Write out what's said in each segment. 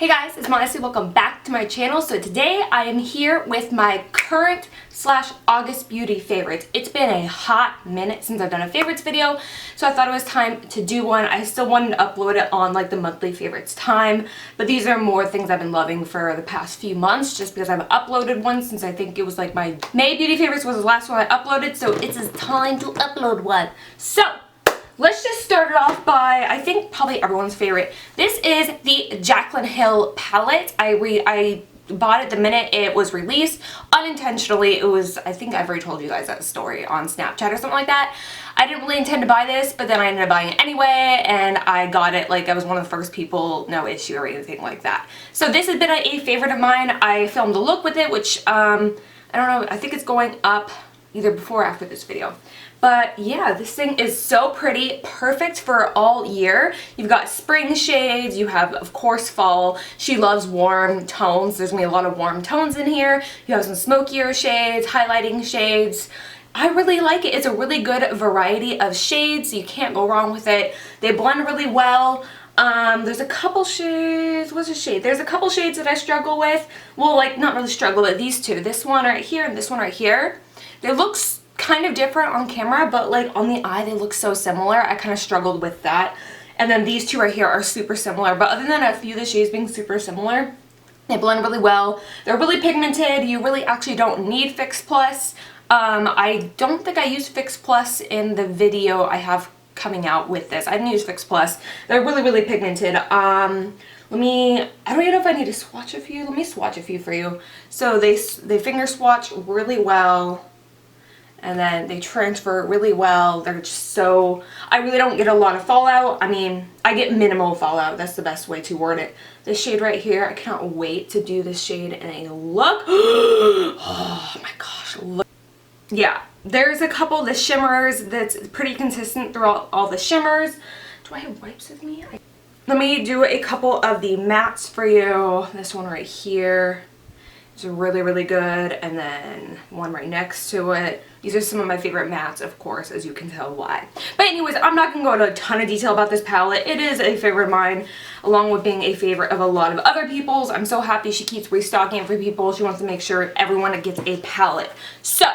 Hey guys, it's Modesty. Welcome back to my channel. So today I am here with my current / August beauty favorites. It's been a hot minute since I've done a favorites video, so I thought it was time to do one. I still wanted to upload it on like the monthly favorites time, but these are more things I've been loving for the past few months just because I've uploaded one since I think it was like my May beauty favorites was the last one I uploaded, so it's time to upload one. So let's just start it off by, I think, probably everyone's favorite. This is the Jaclyn Hill palette. I bought it the minute it was released. Unintentionally, it was, I think I've already told you guys that story on Snapchat or something like that. I didn't really intend to buy this, but then I ended up buying it anyway, and I got it like I was one of the first people, no issue or anything like that. So this has been a favorite of mine. I filmed a look with it, which, I don't know, I think it's going up either before or after this video. But yeah, this thing is so pretty, perfect for all year. You've got spring shades, you have, of course, fall. She loves warm tones. There's gonna be a lot of warm tones in here. You have some smokier shades, highlighting shades. I really like it. It's a really good variety of shades. You can't go wrong with it. They blend really well. There's a couple shades, what's the shade? There's a couple shades that I struggle with. Well, like, not really struggle, but these two. This one right here and this one right here. They look kind of different on camera, but like on the eye they look so similar. I kind of struggled with that. And then these two right here are super similar, but other than a few of the shades being super similar, they blend really well. They're really pigmented. You really actually don't need Fix Plus. I don't think I used Fix Plus in the video I have coming out with this. I didn't use Fix Plus. They're really pigmented. I don't even know if I need to swatch a few. Let me swatch a few for you. So they finger swatch really well, and then they transfer really well. They're just so, I really don't get a lot of fallout. I mean, I get minimal fallout. That's the best way to word it. This shade right here, I cannot wait to do this shade in a look. Oh my gosh, look. Yeah, there's a couple of the shimmers that's pretty consistent throughout all the shimmers. Do I have wipes with me? Let me do a couple of the mattes for you. This one right here is really good, and then one right next to it. These are some of my favorite mattes, of course, as you can tell why. But anyways, I'm not going to go into a ton of detail about this palette. It is a favorite of mine, along with being a favorite of a lot of other people's. I'm so happy she keeps restocking it for people. She wants to make sure everyone gets a palette. So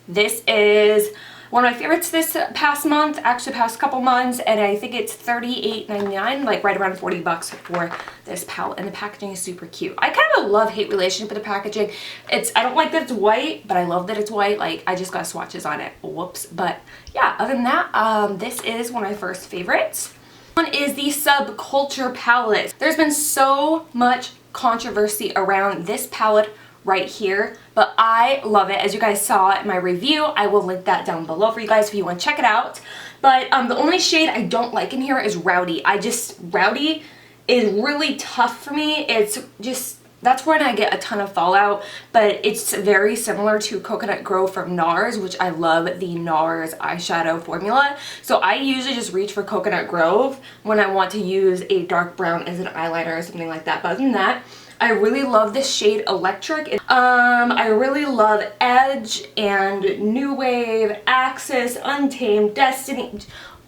this is one of my favorites this past month, actually past couple months, and I think it's $38.99, like right around 40 bucks for this palette, and the packaging is super cute. I kind of a love-hate relationship with the packaging. I don't like that it's white, but I love that it's white. Like, I just got swatches on it. Whoops. But yeah, other than that, this is one of my first favorites. One is the Subculture Palette. There's been so much controversy around this palette right here, but I love it. As you guys saw in my review, I will link that down below for you guys if you want to check it out. But the only shade I don't like in here is Rowdy. Rowdy is really tough for me. It's just, that's when I get a ton of fallout, but it's very similar to Coconut Grove from NARS, which I love the NARS eyeshadow formula. So I usually just reach for Coconut Grove when I want to use a dark brown as an eyeliner or something like that. But other than that, I really love this shade Electric. I really love Edge and New Wave, Axis, Untamed, Destiny,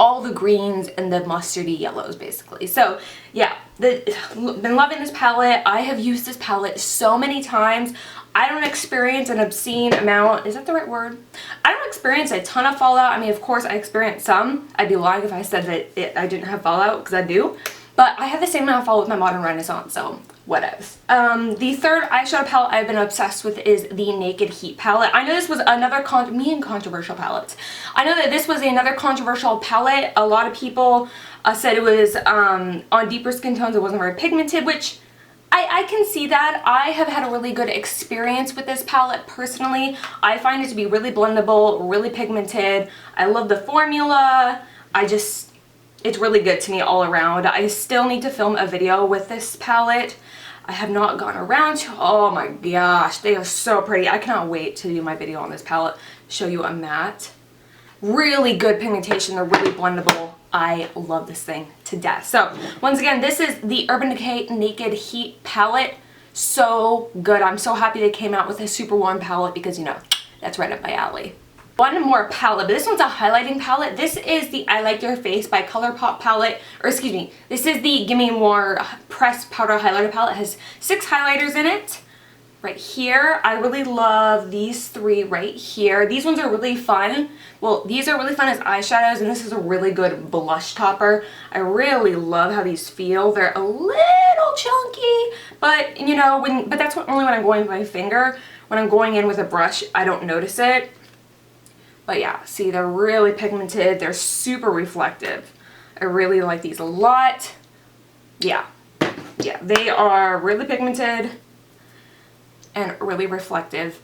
all the greens and the mustardy yellows basically. So yeah, been loving this palette. I have used this palette so many times. I don't experience an obscene amount, is that the right word? I don't experience a ton of fallout. I mean, of course I experience some. I'd be lying if I said that I didn't have fallout, because I do. But I have the same amount of fallout with my Modern Renaissance, so whatevs. The third eyeshadow palette I've been obsessed with is the Naked Heat palette. I know this was another controversial palette. I know that this was another controversial palette. A lot of people said it was on deeper skin tones, it wasn't very pigmented, which I can see that. I have had a really good experience with this palette personally. I find it to be really blendable, really pigmented. I love the formula. It's really good to me all around. I still need to film a video with this palette. I have not gone around to, oh my gosh, they are so pretty. I cannot wait to do my video on this palette, show you a matte. Really good pigmentation, they're really blendable. I love this thing to death. So once again, this is the Urban Decay Naked Heat palette. So good. I'm so happy they came out with a super warm palette because, you know, that's right up my alley. One more palette, but this one's a highlighting palette. This is the I Like Your Face by ColourPop palette, or excuse me, this is the Gimme More Pressed Powder Highlighter palette. It has 6 highlighters in it. Right here, I really love these 3 right here. These ones are really fun. Well, these are really fun as eyeshadows, and this is a really good blush topper. I really love how these feel. They're a little chunky, but you know, but that's only when I'm going with my finger. When I'm going in with a brush, I don't notice it. But yeah, see, they're really pigmented. They're super reflective. I really like these a lot. Yeah, they are really pigmented and really reflective.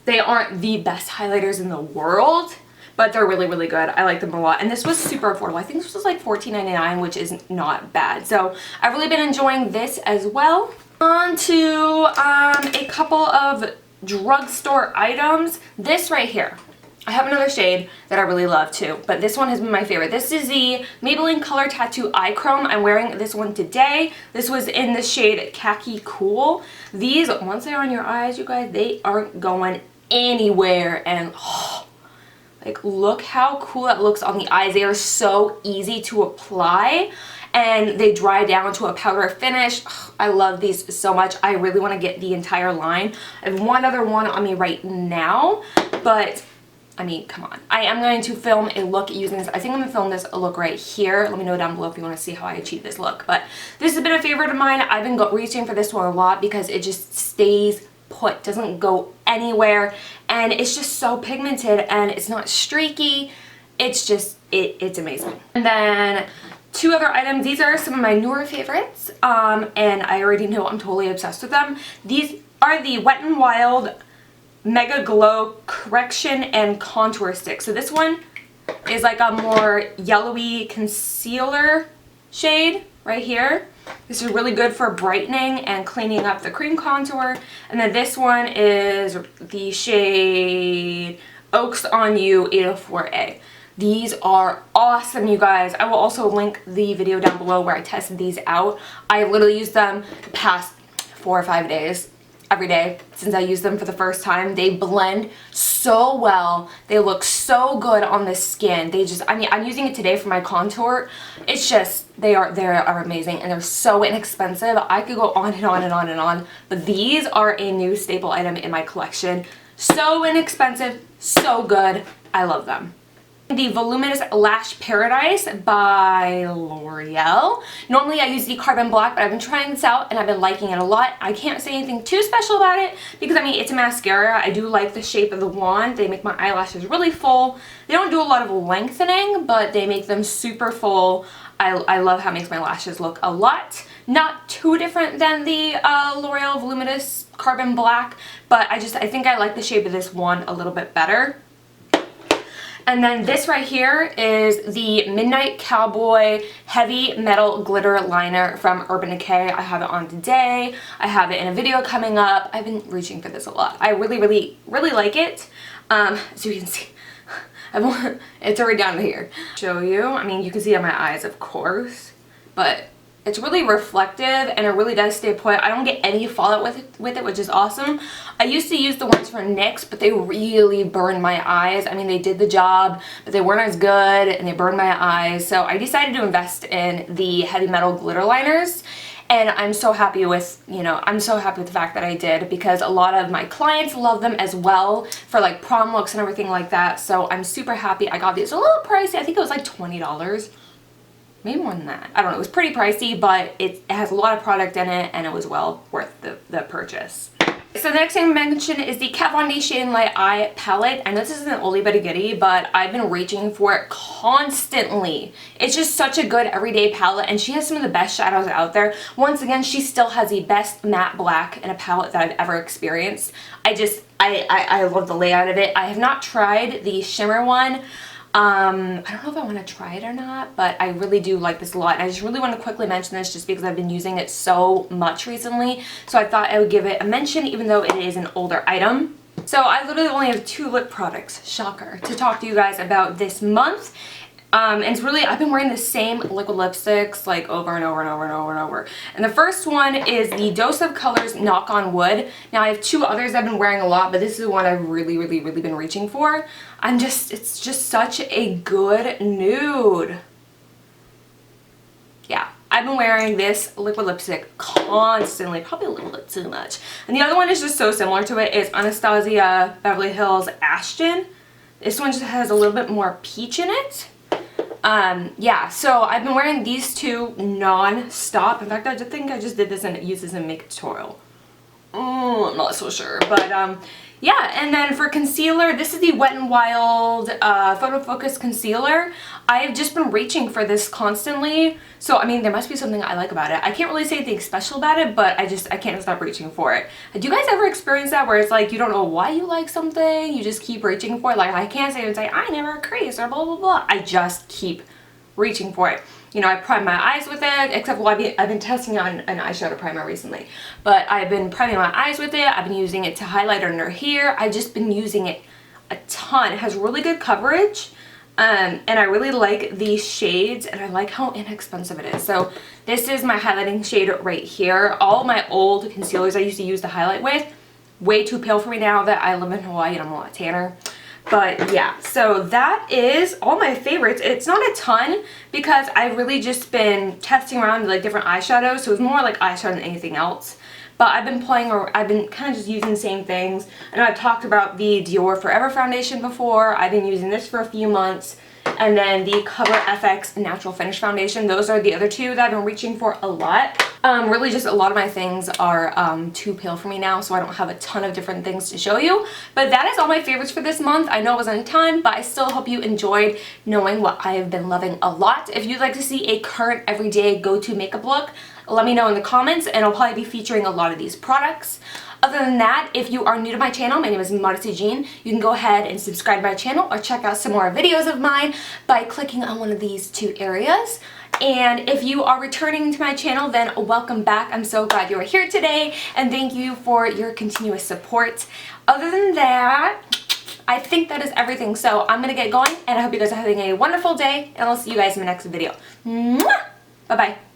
They aren't the best highlighters in the world, but they're really, really good. I like them a lot. And this was super affordable. I think this was like $14.99, which is not bad. So I've really been enjoying this as well. On to a couple of drugstore items. This right here. I have another shade that I really love too, but this one has been my favorite. This is the Maybelline Color Tattoo Eye Chrome. I'm wearing this one today. This was in the shade Khaki Cool. These, once they're on your eyes, you guys, they aren't going anywhere. And like, look how cool that looks on the eyes. They are so easy to apply, and they dry down to a powder finish. I love these so much. I really want to get the entire line. I have one other one on me right now, but I mean, come on. I am going to film a look using this. I think I'm going to film this look right here. Let me know down below if you want to see how I achieve this look. But this has been a favorite of mine. I've been reaching for this one a lot because it just stays put. Doesn't go anywhere. And it's just so pigmented and it's not streaky. It's just, it's amazing. And then 2 other items. These are some of my newer favorites. And I already know I'm totally obsessed with them. These are the Wet n Wild Mega Glow Correction and Contour Stick. So this one is like a more yellowy concealer shade right here. This is really good for brightening and cleaning up the cream contour. And then this one is the shade Oaks on You 804A. These are awesome, you guys. I will also link the video down below where I tested these out. I literally used them the past 4 or 5 days. Every day since I used them for the first time. They blend so well. They look so good on the skin. They just, I mean, I'm using it today for my contour. It's just, they are amazing, and they're so inexpensive. I could go on and on and on and on, but these are a new staple item in my collection. So inexpensive, so good. I love them. The Voluminous Lash Paradise by Loreal. Normally I use the Carbon Black, but I've been trying this out and I've been liking it a lot. I can't say anything too special about it because, I mean, it's a mascara. I do like the shape of the wand. They make my eyelashes really full. They don't do a lot of lengthening, but they make them super full. I love how it makes my lashes look a lot. Not too different than the L'Oreal Voluminous Carbon Black, but I think I like the shape of this one a little bit better. And then this right here is the Midnight Cowboy Heavy Metal Glitter Liner from Urban Decay. I have it on today. I have it in a video coming up. I've been reaching for this a lot. I really, really, really like it. So you can see, it's already down here. Show you. I mean, you can see on my eyes, of course, but it's really reflective and it really does stay put. I don't get any fallout with it, which is awesome. I used to use the ones from NYX, but they really burned my eyes. I mean, they did the job, but they weren't as good and they burned my eyes. So I decided to invest in the heavy metal glitter liners. And I'm so happy with, I'm so happy with the fact that I did, because a lot of my clients love them as well for like prom looks and everything like that. So I'm super happy. I got these a little pricey. I think it was like $20. Maybe more than that. I don't know. It was pretty pricey, but it has a lot of product in it and it was well worth the purchase. So the next thing I'm going to mention is the Kat Von D Shade and Light Eye Palette. And this isn't an oldie but a goodie, but I've been reaching for it constantly. It's just such a good everyday palette, and she has some of the best shadows out there. Once again, she still has the best matte black in a palette that I've ever experienced. I love the layout of it. I have not tried the shimmer one. I don't know if I want to try it or not, but I really do like this a lot. And I just really want to quickly mention this just because I've been using it so much recently. So I thought I would give it a mention even though it is an older item. So I literally only have 2 lip products, shocker, to talk to you guys about this month. And it's really, I've been wearing the same liquid lipsticks like over and over and over and over and over. And the first one is the Dose of Colors Knock on Wood. Now I have two others I've been wearing a lot, but this is one I've really been reaching for. It's just such a good nude. Yeah, I've been wearing this liquid lipstick constantly, probably a little bit too much. And the other one is just so similar to it. It's Anastasia Beverly Hills Ashton. This one just has a little bit more peach in it. Yeah, so I've been wearing these two non-stop. In fact, I think I just did this and used this in a makeup tutorial. I'm not so sure, but yeah. And then for concealer, this is the Wet n Wild Photo Focus Concealer. I've just been reaching for this constantly, so I mean there must be something I like about it. I can't really say anything special about it, but I can't stop reaching for it. Do you guys ever experience that where it's like you don't know why you like something, you just keep reaching for it? Like I can't say and say I never creased or blah blah blah. I just keep reaching for it. You know, I prime my eyes with it, except well, I've been testing on an eyeshadow primer recently. But I've been priming my eyes with it. I've been using it to highlight under here. I've just been using it a ton. It has really good coverage. And I really like these shades, and I like how inexpensive it is. So this is my highlighting shade right here. All my old concealers I used to use to highlight with, way too pale for me now that I live in Hawaii and I'm a lot tanner. But yeah, so that is all my favorites. It's not a ton because I've really just been testing around with like different eyeshadows, so it's more like eyeshadow than anything else. But I've been playing, or I've been kind of just using the same things. I know I've talked about the Dior Forever foundation before. I've been using this for a few months. And then the Cover FX Natural Finish Foundation. Those are the other two that I've been reaching for a lot. Really just a lot of my things are too pale for me now, so I don't have a ton of different things to show you. But that is all my favorites for this month. I know it wasn't a ton, but I still hope you enjoyed knowing what I have been loving a lot. If you'd like to see a current everyday go-to makeup look, let me know in the comments, and I'll probably be featuring a lot of these products. Other than that, if you are new to my channel, my name is Modesty Jean. You can go ahead and subscribe to my channel or check out some more videos of mine by clicking on one of these two areas. And if you are returning to my channel, then welcome back. I'm so glad you are here today, and thank you for your continuous support. Other than that, I think that is everything. So I'm going to get going, and I hope you guys are having a wonderful day, and I'll see you guys in my next video. Bye-bye.